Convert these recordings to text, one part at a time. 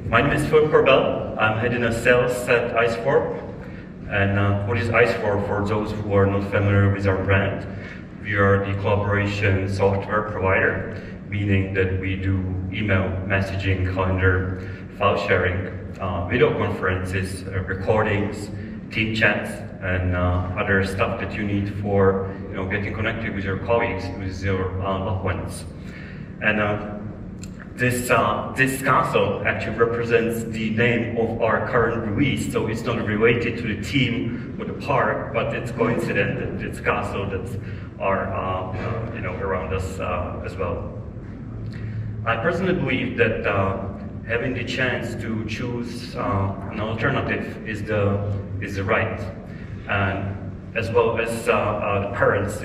My name is Filip Korbel. I'm heading a sales at IceWarp. And what is IceWarp for those who are not familiar with our brand? We are the collaboration software provider, meaning that we do email, messaging, calendar, file sharing, video conferences, recordings, team chats, and other stuff that you need for getting connected with your colleagues, with your loved ones. And this console actually represents the name of our current release, so it's not related to the team or the park, but it's coincident that it's console that's around us as well. I personally believe that having the chance to choose an alternative is the right, and as well as the parents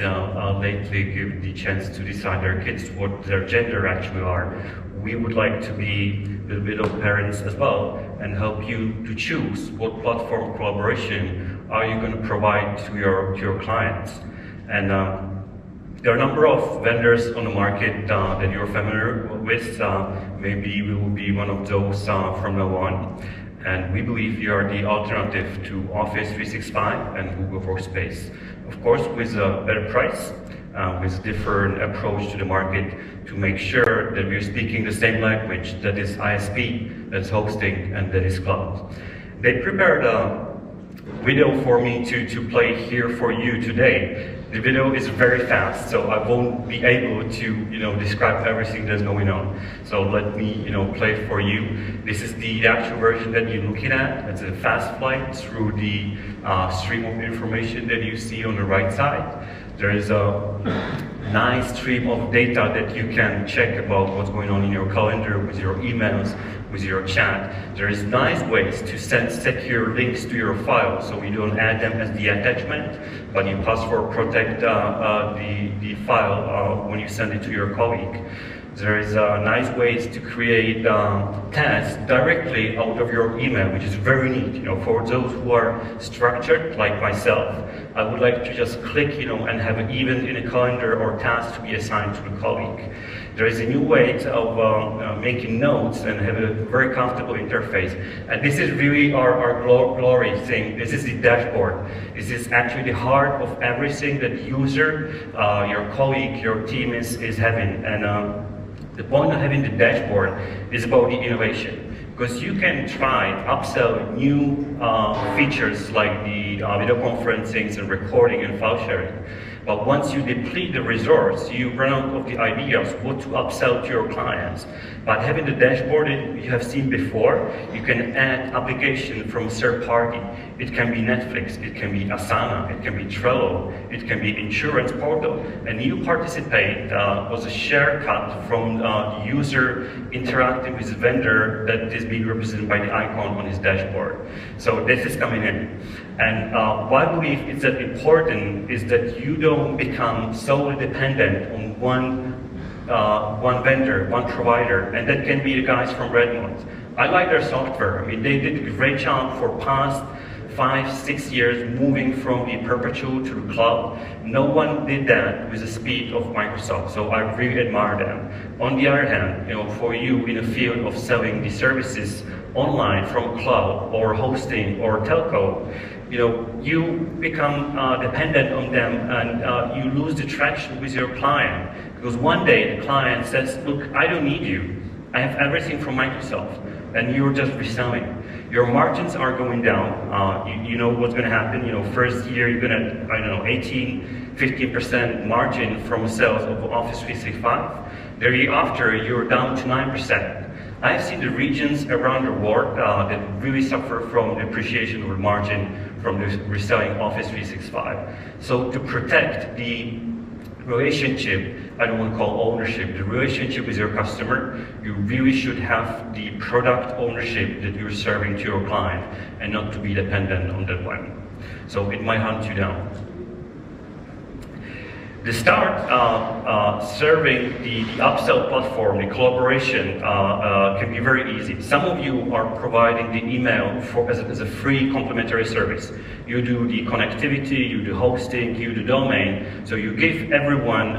lately give the chance to decide their kids what their gender actually are. We would like to be a little bit of parents as well and help you to choose what platform collaboration are you going to provide to your clients. And there are a number of vendors on the market that you're familiar with. Maybe we will be one of those from now on. And we believe we are the alternative to Office 365 and Google Workspace. Of course, with a better price, with different approach to the market to make sure that we're speaking the same language, that is ISP, that's hosting, and that is cloud. They prepared a video for me to play here for you today. The video is very fast, so I won't be able to describe everything that's going on. So let me play for you. This is the actual version that you're looking at. It's a fast flight through the stream of information that you see on the right side. There is a nice stream of data that you can check about what's going on in your calendar, with your emails, with your chat. There is nice ways to send secure links to your file, so you don't add them as the attachment, but you password protect the file when you send it to your colleague. There is nice ways to create tasks directly out of your email, which is very neat. For those who are structured, like myself, I would like to just click, and have an event in a calendar or task to be assigned to the colleague. There is a new way of making notes and have a very comfortable interface. And this is really our glory thing. This is the dashboard. This is actually the heart of everything that user, your colleague, your team is having. And the point of having the dashboard is about the innovation, because you can try upsell new features like the video conferencing and recording and file sharing. But once you deplete the resource, you run out of the ideas what to upsell to your clients. But having the dashboard you have seen before, you can add application from third party. It can be Netflix, it can be Asana, it can be Trello, it can be insurance portal. And you participate was a share cut from the user interacting with the vendor that is being represented by the icon on his dashboard. So this is coming in. And why I believe it's that important is that you don't become solely dependent on one vendor, one provider, and that can be the guys from Redmond. I like their software. I mean, they did a great job for past 5-6 years moving from the perpetual to the cloud. No one did that with the speed of Microsoft, so I really admire them. On the other hand, for you in the field of selling the services online from cloud or hosting or telco, you become dependent on them, and you lose the traction with your client. Because one day the client says, look, I don't need you. I have everything from Microsoft, and you're just reselling. Your margins are going down. You know what's going to happen. First year you're going to, 15% margin from sales of Office 365. The year after, you're down to 9%. I've seen the regions around the world that really suffer from depreciation or margin from the reselling Office 365. So to protect the relationship, I don't want to call ownership, the relationship with your customer, you really should have the product ownership that you're serving to your client and not to be dependent on that one. So it might hunt you down. The start serving the upsell platform, the collaboration, can be very easy. Some of you are providing the email as a free complimentary service. You do the connectivity, you do hosting, you do domain. So you give everyone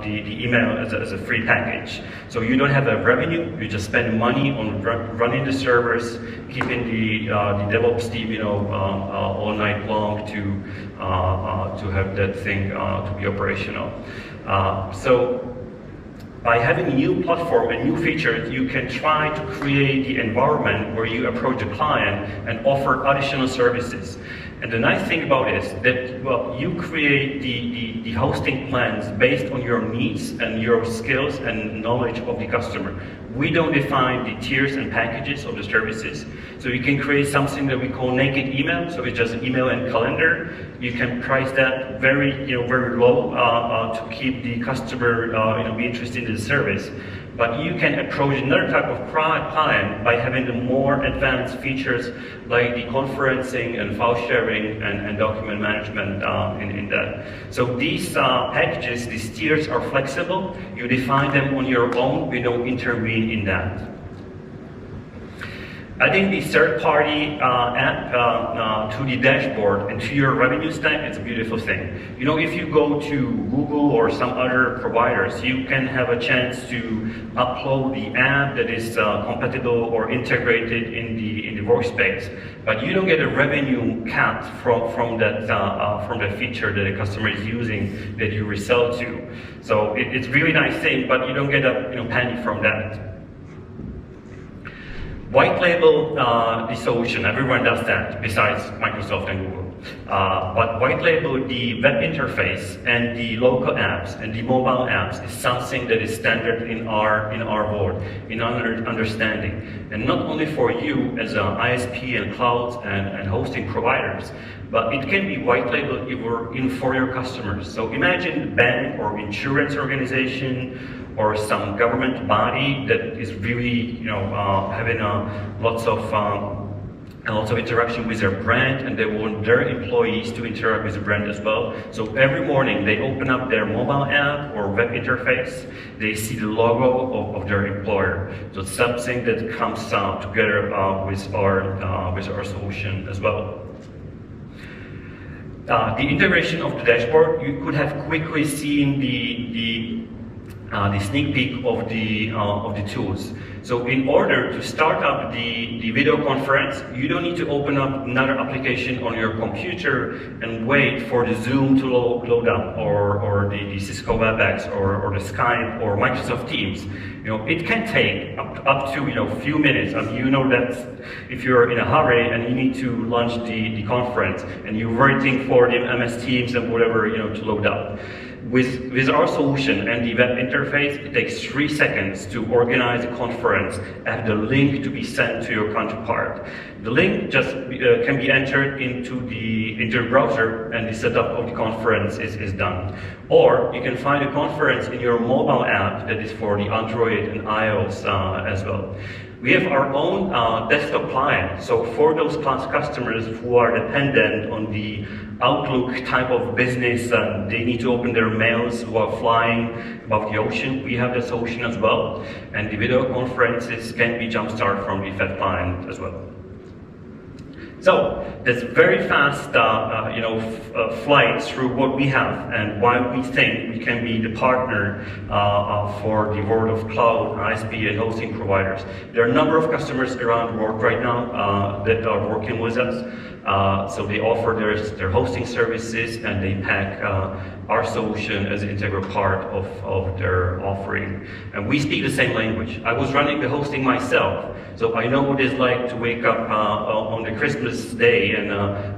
the email as a free package. So you don't have a revenue, you just spend money on running the servers, keeping the DevOps team, all night long to have that thing to be operational. So by having a new platform and new features, you can try to create the environment where you approach the client and offer additional services. And the nice thing about it is that, well, you create the hosting plans based on your needs and your skills and knowledge of the customer. We don't define the tiers and packages of the services. So you can create something that we call naked email. So it's just email and calendar. You can price that very low to keep the customer, be interested in the service. But you can approach another type of client by having the more advanced features like the conferencing and file sharing and document management in that. So these packages, these tiers are flexible. You define them on your own. We don't intervene in that. Adding the third-party app to the dashboard and to your revenue stack, it's a beautiful thing. If you go to Google or some other providers, you can have a chance to upload the app that is compatible or integrated in the workspace, but you don't get a revenue cut from that feature that a customer is using that you resell to. So it's a really nice thing, but you don't get a penny from that. White label the solution, everyone does that besides Microsoft and Google. But white label the web interface and the local apps and the mobile apps is something that is standard in our world, in our understanding. And not only for you as an ISP and clouds and hosting providers, but it can be white label for your customers. So imagine a bank or insurance organization or some government body that is really, having lots of interaction with their brand, and they want their employees to interact with the brand as well. So every morning they open up their mobile app or web interface, they see the logo of their employer. So it's something that comes together with our solution as well. The integration of the dashboard, you could have quickly seen the sneak peek of the tools. So in order to start up the video conference, you don't need to open up another application on your computer and wait for the Zoom to load up, or the Cisco WebEx, or the Skype, or Microsoft Teams. It can take up to a few minutes. That if you're in a hurry and you need to launch the conference and you're waiting for the MS Teams and whatever to load up. With our solution and the web interface, it takes 3 seconds to organize a conference and the link to be sent to your counterpart. The link just can be entered into the browser, and the setup of the conference is done. Or you can find a conference in your mobile app that is for the Android and iOS as well. We have our own desktop client, so for those customers who are dependent on the Outlook type of business, they need to open their mails while flying above the ocean, we have the solution as well. And the video conferences can be jump-started from the FAT client as well. So that's very fast, flight through what we have and why we think we can be the partner for the world of cloud, ISP, and hosting providers. There are a number of customers around the world right now that are working with us. So they offer their hosting services, and they pack our solution as an integral part of their offering. And we speak the same language. I was running the hosting myself, so I know what it's like to wake up on the Christmas day and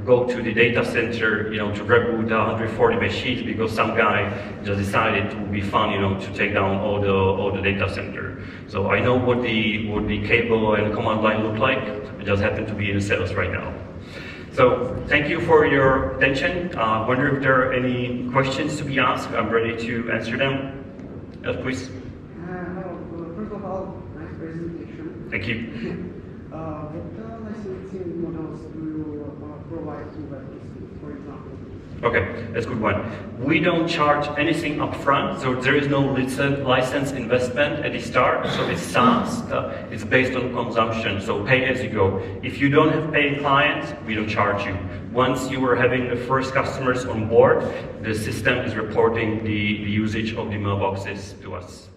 go to the data center, to reboot 140 machines because some guy just decided it would be fun, to take down all the data center. So I know what the cable and command line look like. I just happen to be in sales right now. So thank you for your attention. I wonder if there are any questions to be asked. I'm ready to answer them. Yes, please. First of all, nice presentation. Thank you. What licensing models do you provide to web hosting, for example? Okay, that's a good one. We don't charge anything up front, so there is no license investment at the start. So it's SaaS, it's based on consumption, so pay as you go. If you don't have paying clients, we don't charge you. Once you are having the first customers on board, the system is reporting the usage of the mailboxes to us.